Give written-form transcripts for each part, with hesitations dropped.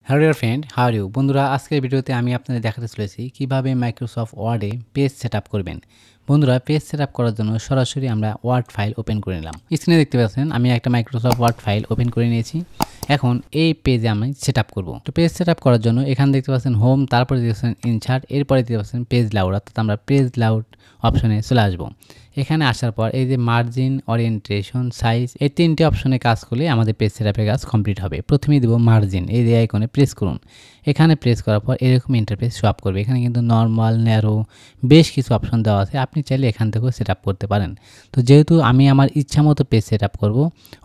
Hello dear friend, how are you? বন্ধুরা, আজকের ভিডিওতে আমি আপনাদের দেখাতে চলেছি কিভাবে মাইক্রোসফট ওয়ার্ডে পেজ সেটআপ করবেন। বন্ধুরা, পেজ সেটআপ করার জন্য সরাসরি আমরা ওয়ার্ড ফাইল ওপেন করে নিলাম। স্ক্রিনে দেখতে পাচ্ছেন আমি একটা মাইক্রোসফট ওয়ার্ড ফাইল ওপেন করে নিয়েছি। এখন এই পেজে আমি সেটআপ করব। তো পেজ সেটআপ করার জন্য এখানে দেখতে পাচ্ছেন হোম, তারপরে দেখতে পাচ্ছেন ইনসার্ট, এরপরে দেখতে পাচ্ছেন পেজ লাউড, অর্থাৎ আমরা পেজ লাউড অপশনে চলে আসব। এখানে আসার পর এই যে মার্জিন, ওরিয়েন্টেশন, সাইজ, এই তিনটে অপশনে কাজ করলে আমাদের পেজ সেটআপের কাজ কমপ্লিট হবে। প্রথমেই দেব মার্জিন, এই যে আইকনে প্রেস করুন। এখানে প্রেস করার পর এরকম ইন্টারফেস শো আপ করবে। এখানে কিন্তু নরমাল, ন্যারো বেশ কিছু অপশন দেওয়া আছে, আপনি চাইলে এখান থেকেও সেটআপ করতে পারেন। তো যেহেতু আমি আমার ইচ্ছা মতো পেজ সেটআপ করব,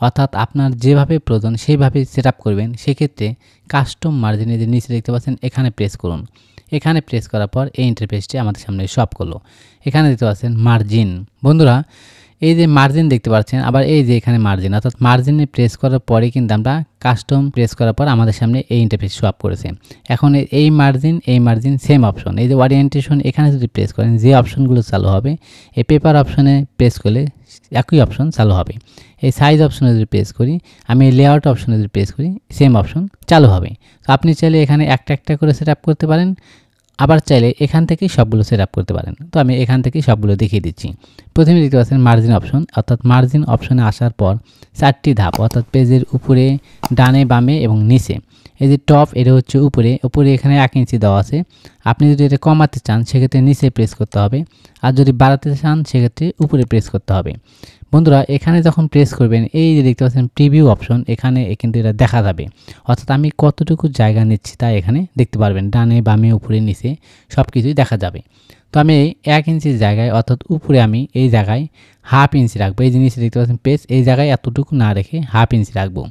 অর্থাৎ আপনার যেভাবে প্রয়োজন সেইভাবে সেটআপ করবেন, সেক্ষেত্রে কাস্টম মার্জিনে যে নিচে দেখতে পাচ্ছেন এখানে প্রেস করুন। এখানে প্রেস করার পর এই ইন্টারফেসটি আমাদের সামনে শো আপ করলো। এখানে দেখতে পাচ্ছেন মার্জিন। বন্ধুরা, এই যে মার্জিন দেখতে পাচ্ছেন, আবার এই যে এখানে মার্জিন, অর্থাৎ মার্জিনে প্রেস করার পরে কিন্তু আমরা কাস্টম প্রেস করার পর আমাদের সামনে এই ইন্টারফেস শো আপ করেছে। এখন এই মার্জিন সেম অপশন। এই যে ওরিয়েন্টেশন, এখানে যদি প্রেস করেন যে অপশনগুলো চালু হবে, এই পেপার অপশনে প্রেস করলে একই অপশন চালু হবে। এই সাইজ অপশনে যদি প্রেস করি, আমি লেআউট অপশনে যদি প্রেস করি, সেম অপশন চালু হবে। তো আপনি চাইলে এখানে একটা একটা করে সেট আপ করতে পারেন, আবার চাইলে এখান থেকেই সবগুলো সেট আপ করতে পারেন। তো আমি এখান থেকেই সবগুলো দেখিয়ে দিচ্ছি। প্রথমে দেখতে পাচ্ছেন মার্জিন অপশন, অর্থাৎ মার্জিন অপশনে আসার পর 4টি ধাপ, অর্থাৎ পেজের উপরে, ডানে, বামে এবং নিচে। এই যে টপ, এটা হচ্ছে উপরে এখানে 1 ইঞ্চি দেওয়া আছে। আপনি যদি এটা কমাতে চান সেক্ষেত্রে নিচে প্রেস করতে হবে, আর যদি বাড়াতে চান সেক্ষেত্রে উপরে প্রেস করতে হবে। বন্ধুরা, এখানে যখন প্রেস করবেন এই যে দেখতে পাচ্ছেন প্রিভিউ অপশন, এখানে কিন্তু এটা দেখা যাবে, অর্থাৎ আমি কতটুকু জায়গা নিচ্ছি তা এখানে দেখতে পারবেন। ডানে, বামে, উপরে, নিচে সব কিছুই দেখা যাবে। তো আমি 1 ইঞ্চির জায়গায়, অর্থাৎ উপরে আমি এই জায়গায় 1/2 ইঞ্চি রাখবো। এই যে নিচে দেখতে পাচ্ছেন পেজ, এই জায়গায় এতটুকু না রেখে 1/2 ইঞ্চি রাখবো।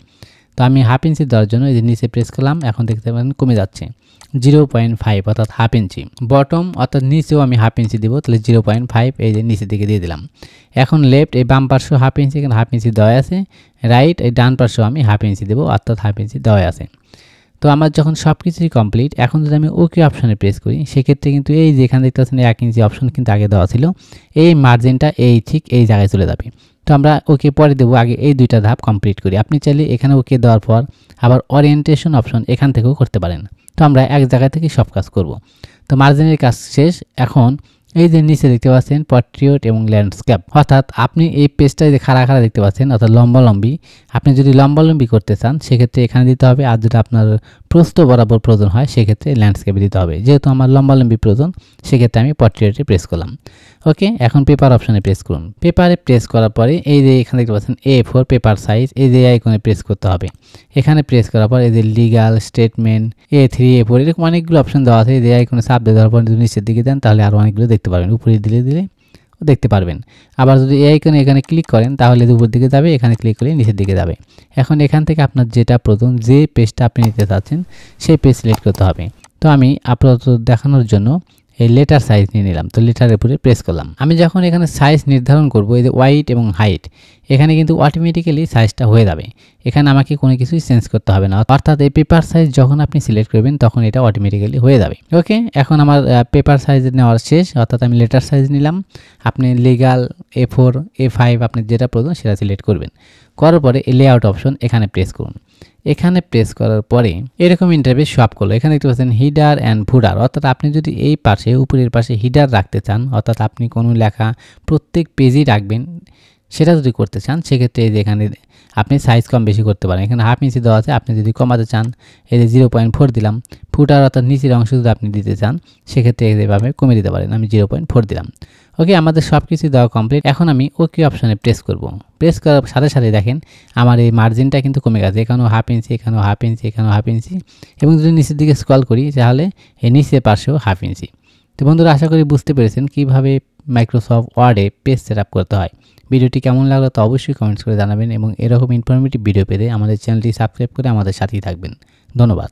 তো আমি 1/2 ইঞ্চি দেওয়ার জন্য এই যে নিচে প্রেস করলাম, এখন দেখতে পাচ্ছেন কমে যাচ্ছে 0.5, অর্থাৎ 1/2 ইঞ্চি। বটম অর্থাৎ নিচেও আমি 1/2 ইঞ্চি দেবো, তাহলে 0.5 এই যে নিচের দিকে দিয়ে দিলাম। এখন লেফট, এই বাম পার্শ্ব 1/2 ইঞ্চি, এখানে 1/2 ইঞ্চি দেওয়া আছে। রাইট, এই ডান পার্শ্ব আমি 1/2 ইঞ্চি দেবো, অর্থাৎ 1/2 ইঞ্চি দেওয়া আছে। তো আমার যখন সব কিছুই কমপ্লিট, এখন যদি আমি ওকে অপশনে প্রেস করি, সেক্ষেত্রে কিন্তু এই যে এখানে দেখতে পাচ্ছেন 1 ইঞ্চি অপশন কিন্তু আগে দেওয়া ছিল, এই মার্জিনটা ঠিক এই জায়গায় চলে যাবে। তো আমরা ওকে পরে দেবো, আগে এই দুইটা ধাপ কমপ্লিট করি। আপনি চাইলে এখানে ওকে দেওয়ার পর আবার ওরিয়েন্টেশন অপশন এখান থেকেও করতে পারেন। তো আমরা এক জায়গা থেকে সব কাজ করব। তো মার্জিনের কাজ শেষ। এখন এই যে নিচে দেখতে পাচ্ছেন পোর্ট্রেট এবং ল্যান্ডস্কেপ, অর্থাৎ আপনি এই পেজটা যে খাড়া খাড়া দেখতে পাচ্ছেন, অর্থাৎ লম্বালম্বি, আপনি যদি লম্বালম্বি করতে চান সেক্ষেত্রে এখানে দিতে হবে, আর যদি আপনার প্রস্থ বরাবর প্রয়োজন হয় সেক্ষেত্রে ল্যান্ডস্কেপে দিতে হবে। যেহেতু আমার লম্বালম্বি প্রয়োজন, সেক্ষেত্রে আমি পোর্ট্রেটে প্রেস করলাম। ওকে, এখন পেপার অপশনে প্রেস করুন। পেপারে প্রেস করার পরে এই যে এখানে দেখতে পাচ্ছেন A4 পেপার সাইজ, এই যে আইকনে প্রেস করতে হবে। এখানে প্রেস করার পর এই যে লিগাল স্টেটমেন্ট, A3, A4 এরকম অনেকগুলো অপশন দেওয়া আছে। এই যে আইকনে চাপ দিয়ে দেওয়ার পর যদি নিচের দিকে দেন তাহলে আরও অনেকগুলো দেখতে পারবেন, উপরে দিলে দেখতে পারবেন। আবার যদি এই আইকনে এখানে ক্লিক করেন তাহলে উপর দিকে যাবে, এখানে ক্লিক করলে নিচের দিকে যাবে। এখন এখান থেকে আপনার যেটা প্রয়োজন, যে পেজটা আপনি নিতে চাচ্ছেন সেই পেজ সিলেক্ট করতে হবে। তো আমি আপাতত দেখানোর জন্য এই লেটার সাইজ নিয়ে নিলাম। তো লেটারের উপরে প্রেস করলাম। আমি যখন এখানে সাইজ নির্ধারণ করব, এই যে ওয়াইড এবং হাইট, এখানে কিন্তু অটোমেটিক্যালি সাইজটা হয়ে যাবে। এখানে আমাকে কোনো কিছুই চেঞ্জ করতে হবে না, অর্থাৎ এই পেপার সাইজ যখন আপনি সিলেক্ট করবেন তখন এটা অটোমেটিক্যালি হয়ে যাবে। ওকে, এখন আমার পেপার সাইজ নেওয়ার শেষ, অর্থাৎ আমি লেটার সাইজ নিলাম। আপনি লিগাল, A4, A5 আপনি যেটা প্রয়োজন সেটা সিলেক্ট করবেন। করার পরে এই লেআউট অপশন এখানে প্রেস করুন। এখানে প্রেস করার পরে এরকম ইন্টারফেস শো আপ করলো। এখানে দেখতে পাচ্ছেন হিডার অ্যান্ড ফুডার, অর্থাৎ আপনি যদি এই পাশে উপরের পাশে হিডার রাখতে চান, অর্থাৎ আপনি কোনো লেখা প্রত্যেক পেজেই রাখবেন, সেটা যদি করতে চান সেক্ষেত্রে এই যে এখানে আপনি সাইজ কম বেশি করতে পারেন। এখানে 1/2 ইঞ্চি দেওয়া আছে, আপনি যদি কমাতে চান এই যে 0.4 দিলাম। ফুটার অর্থাৎ নিচের অংশ যদি আপনি দিতে চান সেক্ষেত্রে এইভাবে কমিয়ে দিতে পারেন, আমি 0.4 দিলাম। ওকে, আমাদের সব কিছু দেওয়া কমপ্লিট। এখন আমি ওকে অপশানে প্রেস করব। প্রেস করার সাথে সাথে দেখেন আমার এই মার্জিনটা কিন্তু কমে গেছে। এখানেও 1/2 ইঞ্চি, এখানেও 1/2 ইঞ্চি, এখানেও 1/2 ইঞ্চি, এবং যদি নিচের দিকে স্ক্রল করি তাহলে এই নিচের পাশেও 1/2 ইঞ্চি। তো বন্ধুরা, আশা করি বুঝতে পেরেছেন কীভাবে মাইক্রোসফট ওয়ার্ডে পেজ সেট আপ করতে হয়। ভিডিওটি কেমন লাগলো তা অবশ্যই কমেন্টস করে জানাবেন, এবং এরকম ইনফরমেটিভ ভিডিও পেতে আমাদের চ্যানেলটি সাবস্ক্রাইব করে আমাদের সাথেই থাকবেন। ধন্যবাদ।